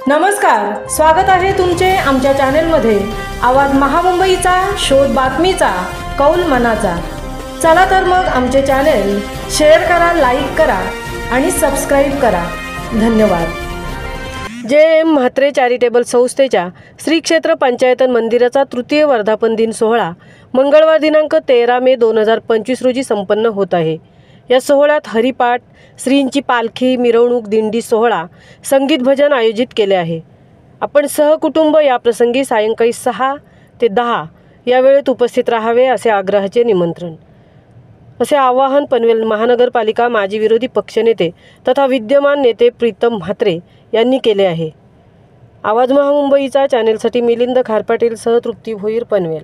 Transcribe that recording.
नमस्कार, स्वागत आहे तुमचे आमच्या चॅनेलमध्ये। आवाज महामुंबईचा, शोध बातमीचा, कौल मनाचा। चला तर मग आमचे चॅनेल शेअर करा, लाईक करा आणि सबस्क्राइब करा। धन्यवाद। जे.एम. म्हात्रे चॅरिटेबल संस्थेच्या श्री क्षेत्र पंचायतन मंदिराचा तृतीय वर्धापन दिन सोहळा मंगळवार दिनांक 13 मे 2025 रोजी संपन्न होत आहे। या सोहळ्यात हरिपाठ, श्रींची पालखी, मिरवणूक, दिंडी सोहळा, संगीत भजन आयोजित केले आहे। आपण सहकुटुंब या प्रसंगी सायंकाळी 6 ते 10 या वेळेत उपस्थित राहावे असे आग्रहाचे निमंत्रण, असे आवाहन पनवेल महानगरपालिका माजी विरोधी पक्षनेते तथा विद्यमान नेते प्रीतम म्हात्रे यांनी केले आहे। आवाज महामुंबईचा चॅनेलसाठी मिलिंद खारपाटील सह तृप्ती भोईर, पनवेल।